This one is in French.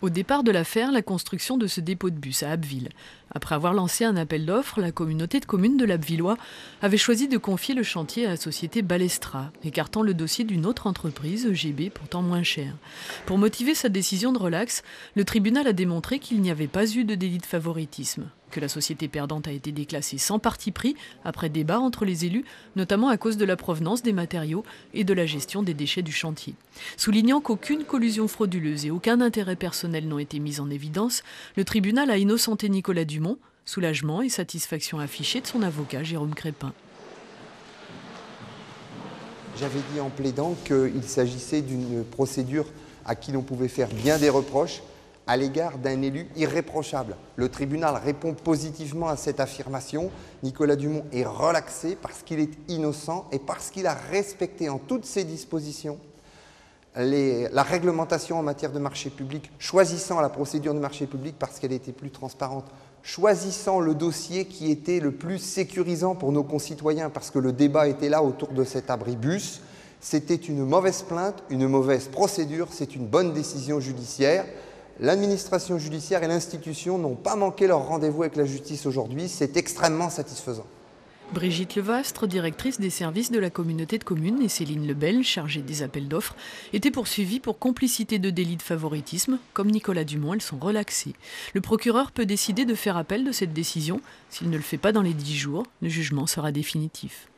Au départ de l'affaire, la construction de ce dépôt de bus à Abbeville. Après avoir lancé un appel d'offres, la communauté de communes de l'Abbvillois avait choisi de confier le chantier à la société Balestra, écartant le dossier d'une autre entreprise, EGB, pourtant moins chère. Pour motiver sa décision de relax, le tribunal a démontré qu'il n'y avait pas eu de délit de favoritisme, que la société perdante a été déclassée sans parti pris, après débat entre les élus, notamment à cause de la provenance des matériaux et de la gestion des déchets du chantier. Soulignant qu'aucune collusion frauduleuse et aucun intérêt personnel n'ont été mis en évidence, le tribunal a innocenté Nicolas Dumont, soulagement et satisfaction affichée de son avocat Jérôme Crépin. J'avais dit en plaidant qu'il s'agissait d'une procédure à qui l'on pouvait faire bien des reproches à l'égard d'un élu irréprochable. Le tribunal répond positivement à cette affirmation. Nicolas Dumont est relaxé parce qu'il est innocent et parce qu'il a respecté en toutes ses dispositions la réglementation en matière de marché public, choisissant la procédure de marché public parce qu'elle était plus transparente, choisissant le dossier qui était le plus sécurisant pour nos concitoyens parce que le débat était là autour de cet abribus. C'était une mauvaise plainte, une mauvaise procédure, c'est une bonne décision judiciaire. L'administration judiciaire et l'institution n'ont pas manqué leur rendez-vous avec la justice aujourd'hui, c'est extrêmement satisfaisant. Brigitte Levastre, directrice des services de la communauté de communes, et Céline Lebel, chargée des appels d'offres, étaient poursuivies pour complicité de délit de favoritisme. Comme Nicolas Dumont, elles sont relaxées. Le procureur peut décider de faire appel de cette décision. S'il ne le fait pas dans les 10 jours, le jugement sera définitif.